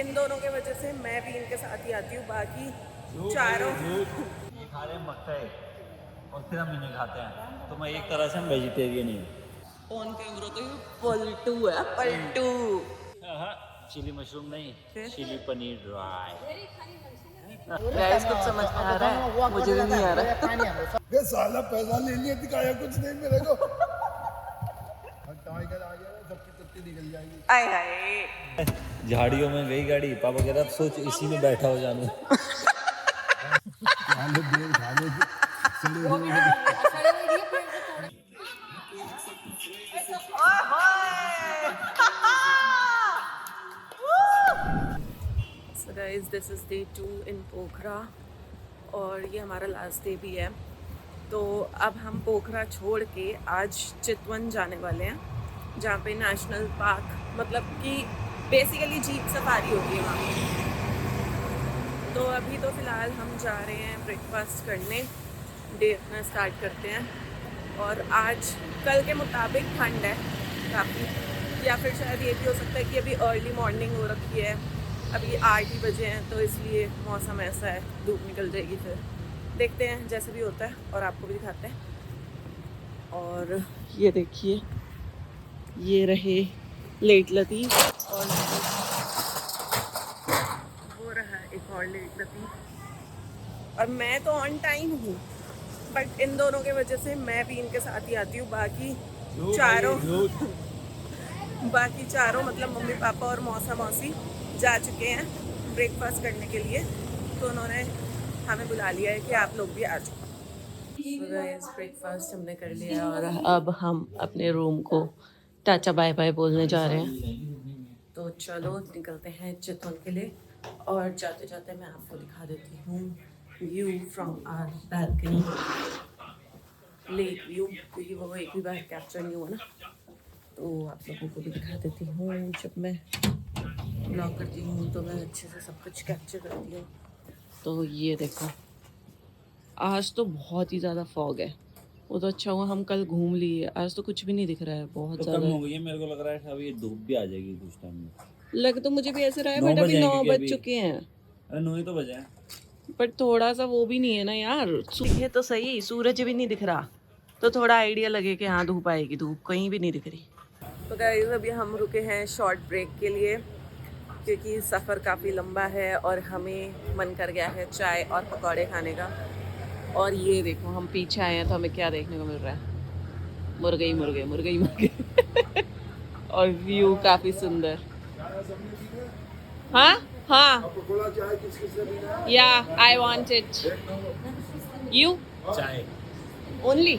इन दोनों के वजह से मैं भी इनके साथ ही आती हूँ। बाकी चारों ये खा रहे हैं मक्का और फिर हम इन्हें खाते हैं, तो मैं एक तरह से हम वेजिटेरियन ही हूँ। ऑन कैमरा तो ये पलटू है, पलटू। चिली मशरूम नहीं, फिर? Chilli paneer dry. गाइस कुछ समझ में आ रहा है, मुझे भी नहीं आ रहा। ये साला पैसा ले लिया, दिखाया कुछ नहीं मेरे को। टाइगर आ गया, सबकी तत्ती निकल जाएगी। आय हाय, झाड़ियों में गई गाड़ी, पापा कह रहा सोच इसी में बैठा हो जानू। So guys, this is day 2 in पोखरा और ये हमारा लास्ट डे भी है। तो अब हम पोखरा छोड़ के आज चितवन जाने वाले हैं, जहाँ पे नेशनल पार्क, मतलब कि बेसिकली जीप सफारी होती है वहाँ। तो अभी तो फ़िलहाल हम जा रहे हैं ब्रेकफास्ट करने, डे अपना स्टार्ट करते हैं। और आज कल के मुताबिक ठंड है काफ़ी, या फिर शायद ये भी हो सकता है कि अभी अर्ली मॉर्निंग हो रखी है, अभी 8 ही बजे हैं, तो इसलिए मौसम ऐसा है, धूप निकल जाएगी। फिर देखते हैं जैसे भी होता है और आपको भी दिखाते हैं। और ये देखिए, ये रहे लेट लतीफ़ और वो रहा एक और लेट लतीफ़। और मैं तो ऑन टाइम हूँ, बट इन दोनों के वजह से मैं भी इनके साथ ही आती हूँ। बाकी चारों मतलब मम्मी पापा और मौसा मौसी जा चुके हैं ब्रेकफास्ट करने के लिए, तो उन्होंने हमें बुला लिया है कि आप लोग भी आ जाओ। ब्रेकफास्ट हमने कर लिया और अब हम अपने रूम को टाटा बाय बाय बोलने जा रहे हैं। तो चलो निकलते हैं चितवन के लिए। और जाते जाते मैं आपको दिखा देती हूँ view from our balcony, lake view, क्योंकि वो एक भी बार कैप्चर नहीं हुआ ना, तो आप लोगों को भी दिखा देती हूँ। जब मैं ब्लॉग करती हूँ तो मैं अच्छे से सब कुछ कैप्चर करती हूँ। तो ये देखो, आज तो बहुत ही ज़्यादा फॉग है। वो तो अच्छा हुआ हम कल घूम लिए, आज तो कुछ भी नहीं दिख रहा है, बहुत तो ज़्यादा कम हो गई है, मेरे को लग रहा है अभी धूप भी आ जाएगी कुछ टाइम में। लग तो मुझे भी ऐसे रहा है, 9 बट अभी बजे हैं 9 क्योंकि बज अभी- चुके हैं। अरे 9 ही तो बजे हैं। बट थोड़ा सा वो भी नहीं है ना यार, दिखे तो सही, सूरज भी नहीं दिख रहा, तो थोड़ा आइडिया लगे कि हाँ धूप आएगी। धूप कहीं भी नहीं दिख रही। तो गाइस अभी हम रुके हैं शॉर्ट ब्रेक के लिए, क्योंकि सफ़र काफ़ी लंबा है और हमें मन कर गया है चाय और पकौड़े खाने का। और ये देखो, हम पीछे आए हैं तो हमें क्या देखने को मिल रहा है, मुर्गे मुर्गे और व्यू काफ़ी सुंदर। हाँ हाँ, या आई वांट इट, यू चाय ओनली।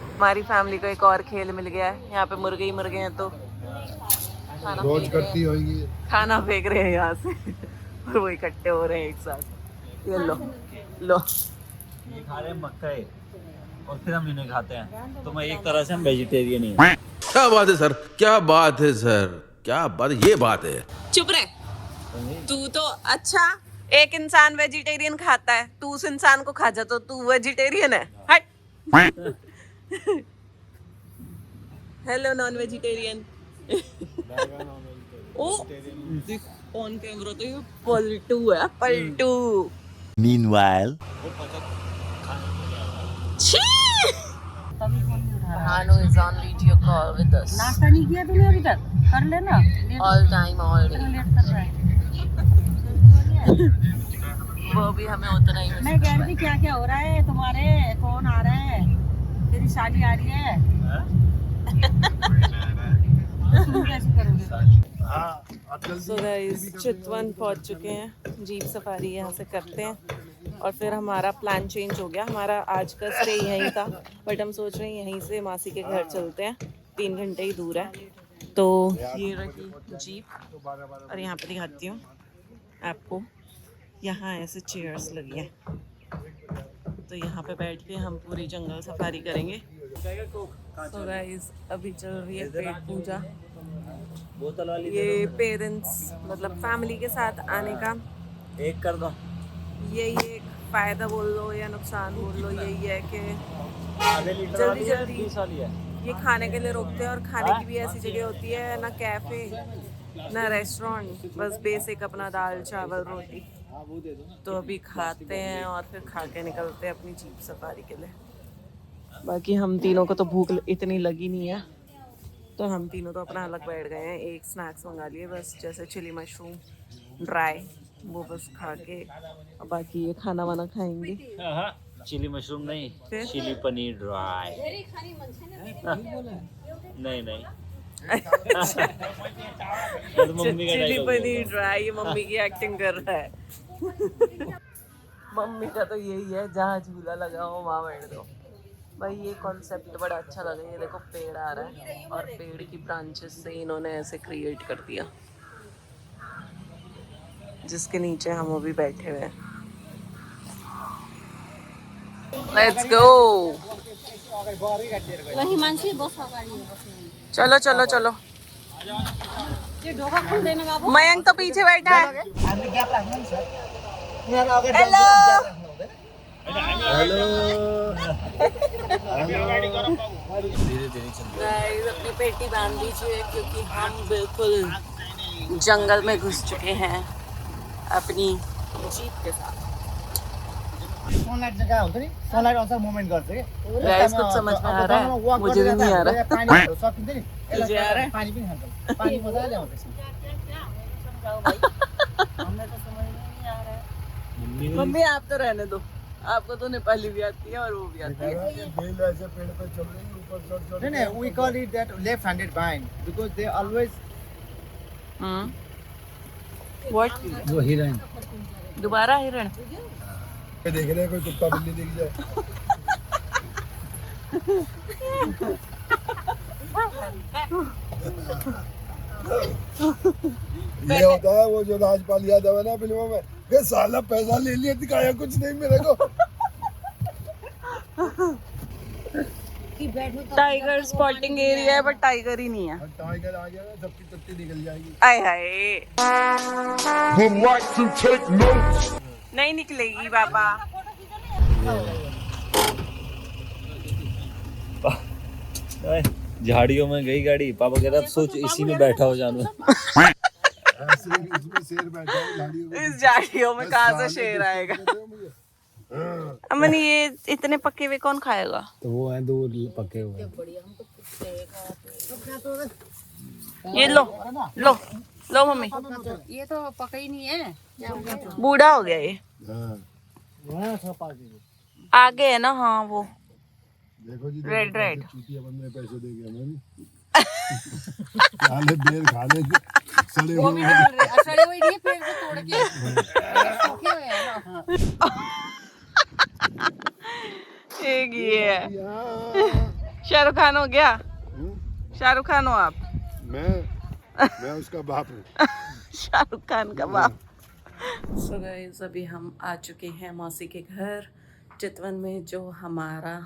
हमारी फैमिली को एक और खेल मिल गया है, यहाँ पे मुर्गे ही मुर्गे हैं, तो खाना रोज फेंक रहे करती हैं, होगी। खाना फेंक रहे हैं यहाँ से और वो इकट्ठे हो रहे हैं एक साथ। ये लो लो, ये खा रहे हैं मक्का और फिर हम इन्हें खाते हैं, तो मैं एक तरह से हम वेजिटेरियन ही हूँ। क्या बात है सर, क्या बात है सर, क्या बात, ये बात है। चुप रहे तू। तो अच्छा, एक इंसान वेजिटेरियन खाता है, तू उस इंसान को खा जा तो तू वेजिटेरियन है। हट। Hello non vegetarian. Oh on camera तो ये पलटू है, Paltu. Meanwhile, Hanu is on video call with us. नाश्ता नहीं किया तूने अभी तक? कर लेना। All time, all day. Late कर रहा है। वो भी हमें उतना ही मैं कह रही थी क्या क्या हो रहा है तुम्हारे, कौन आ रहा है, तेरी शादी आ रही है, तुम कैसे करोगे? सो गाइस चितवन पहुंच चुके हैं, जीप सफारी यहाँ से करते हैं और फिर हमारा प्लान चेंज हो गया। हमारा आज का स्टे यहीं था, बट हम सोच रहे हैं यहीं से मासी के घर चलते हैं, 3 घंटे ही दूर है। तो ये रही जीप और यहाँ पे दिखाती हूँ आपको, यहाँ ऐसे चेयर्स लगी हैं, तो यहाँ पे बैठ के हम पूरी जंगल सफारी करेंगे। तो गाइस अभी चल रही है पेट पूजा। बोतल वाली ये पेरेंट्स मतलब फैमिली के साथ आने का एक कर दो। यही एक फ़ायदा बोल लो या नुकसान बोल लो, यही है कि आधे लीटर वाली है, जल्दी 20 वाली है। ये खाने के लिए रोकते हैं, और खाने की भी ऐसी जगह होती है ना, कैफ़े ना रेस्टोरेंट, बस बेसिक अपना दाल चावल रोटी। तो अभी खाते हैं और फिर खा के निकलते हैं अपनी जीप सफारी के लिए। बाकी हम तीनों को तो भूख इतनी लगी नहीं है, तो हम तीनों तो अपना अलग बैठ गए हैं। एक स्नैक्स मंगा लिए बस, जैसे चिली मशरूम ड्राई, वो बस खा के, और बाकी ये खाना वाना खाएंगे। चिली मशरूम नहीं, फिर? Chilli paneer dry. नहीं नहीं तो मम्मी का चिली dialogue पनीर ड्राई, ये मम्मी की एक्टिंग कर रहा है। मम्मी का तो यही है, जहाँ झूला लगा हो वहाँ बैठ दो भाई। ये कॉन्सेप्ट बड़ा अच्छा लगा। ये देखो पेड़ आ रहा है और पेड़ की ब्रांचेस से इन्होंने ऐसे क्रिएट कर दिया, जिसके नीचे हम अभी बैठे हुए हैं। Let's go. हिमांशी बस अगाडि है, बस चलो चलो चलो। ये ढोका खोल देना बाबू। मयंक तो पीछे बैठा है। गाइस अपनी पेटी बांध दीजिए, क्योंकि हम बिल्कुल जंगल में घुस चुके हैं अपनी जीप के साथ। सनलाइट जगह हुन्छ नि, सनलाइट अनुसार मुभमेन्ट गर्छ के। गाइस कुछ समझ में आ रहा है, मुझे भी नहीं आ रहा। पानीहरू सकिन्छ नि, तुझे आ रहा है? पानी पनि खान्छ, पानी मजाले आउँछ त्यसमा। हमें तो समझ में नहीं आ रहा है। मम्मी आप तो रहने दो, आपको तो नेपाली भी आती है और वो भी आती है। ये बेल ऐसे पेड़ पे चल रही है, ऊपर चढ़ चढ़ No, we call it that left-handed bind because they always. What? वो हिरण। दोबारा हिरण? के देख रहे हैं, कोई कुत्ता बिल्ली दिख जाए। ये होता है वो जो राजपाल यादव है ना फिल्मों में, ये साला पैसा ले लिया, दिखाया कुछ नहीं मेरे को। टाइगर स्पॉटिंग एरिया है, बट टाइगर ही नहीं है। टाइगर आ गया ना, सबकी टट्टी निकल जाएगी। आय हाय, नहीं निकलेगी बाबा। झाड़ियों में गई गाड़ी, पापा कह रहा सोच इसी में बैठा हो जानू। ऐसे ही इसमें शेर बैठा है झाड़ियों में। इस झाड़ियों में कहाँ से शेर आएगा? अमन ये इतने पके हुए कौन खाएगा? तो वो है दूर पके हुए। ये लो लो लो मम्मी। ये तो पका ही नहीं है, क्या हो गया? बूढ़ा हो गया ये। आगे है ना, हाँ वो देखो जी, रेड रेड। चूतिया बंद में पैसे दे गया हमें। खाले बेर खाले सड़े वो भी हुए। सड़े हुए नहीं, पेड़ को तोड़ के सूखे हुए हैं ना। एक ये है। शाहरुख खान हो गया? शाहरुख खान हो आप? मैं उसका बाप हूँ। शाहरुख खान का बाप। सो गाइस अभी हम आ चुके हैं मौसी के घर चितवन में, जो हमारा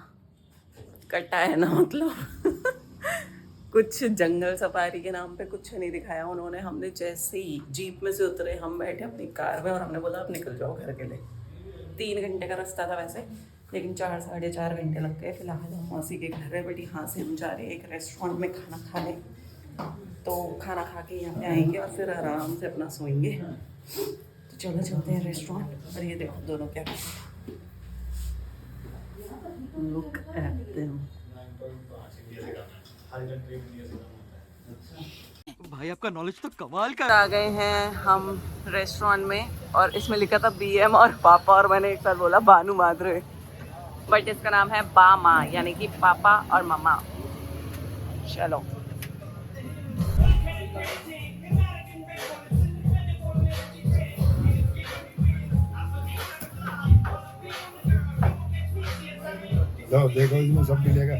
कटा है ना, मतलब कुछ जंगल सफारी के नाम पे कुछ नहीं दिखाया उन्होंने। हमने जैसे ही जीप में से उतरे, हम बैठे अपनी कार में और हमने बोला अब निकल जाओ घर के लिए। 3 घंटे का रास्ता था वैसे, लेकिन 4 साढ़े 4 घंटे लग गए। फिलहाल हम मौसी के घर है, बट यहाँ से हम जा रहे हैं एक रेस्टोरेंट में खाना खाने। तो खाना खा के यहाँ पे आएंगे और फिर आराम से अपना सोएंगे। तो चलो चलते हैं रेस्टोरेंट। और ये देखो दोनों क्या कर रहे हैं। Look at them. भाई आपका नॉलेज तो कमाल का। आ गए हैं हम रेस्टोरेंट में, और इसमें लिखा था BM और पापा, और मैंने एक बार बोला बानू माधुरे, बट इसका नाम है बामा, यानी कि पापा और मम्मा। चलो देखो इसमें सब मिलेगा,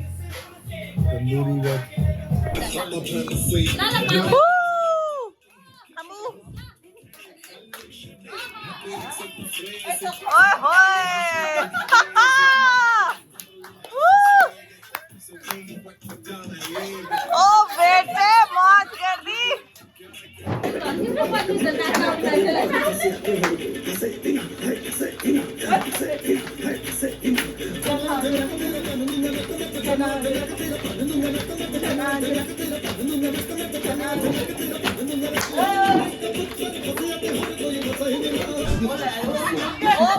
तंदूरी ओ बेटे मौज कर दी। ओ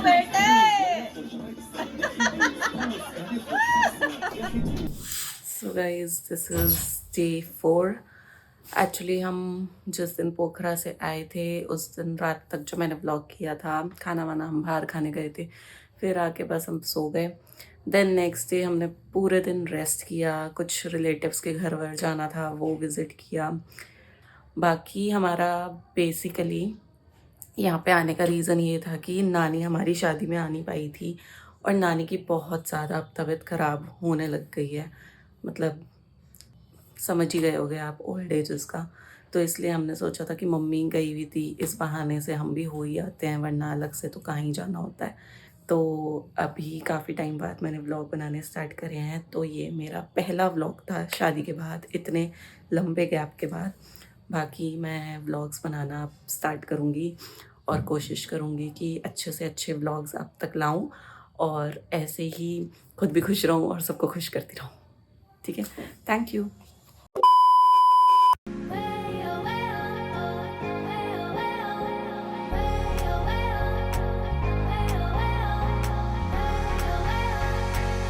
बेटे so guys this is day 4। Actually हम जिस दिन पोखरा से आए थे उस दिन रात तक जो मैंने व्लॉग किया था, खाना वाना हम बाहर खाने गए थे, फिर आके बस हम सो गए। देन नेक्स्ट डे हमने पूरे दिन रेस्ट किया, कुछ रिलेटिव्स के घर वर जाना था वो विज़िट किया। बाकी हमारा बेसिकली यहाँ पे आने का रीज़न ये था कि नानी हमारी शादी में आ नहीं पाई थी और नानी की बहुत ज़्यादा अब तबीयत ख़राब होने लग गई है, मतलब समझ ही गए होगे आप, ओल्ड एज उसका। तो इसलिए हमने सोचा था कि मम्मी गई हुई थी, इस बहाने से हम भी हो ही आते हैं, वरना अलग से तो कहीं जाना होता है। तो अभी काफ़ी टाइम बाद मैंने व्लॉग बनाने स्टार्ट करे हैं, तो ये मेरा पहला व्लॉग था शादी के बाद, इतने लंबे गैप के बाद। बाकी मैं व्लॉग्स बनाना अब स्टार्ट करूँगी और कोशिश करूँगी कि अच्छे से अच्छे व्लॉग्स आप तक लाऊं और ऐसे ही खुद भी खुश रहूं और सबको खुश करती रहूं। ठीक है, थैंक यू।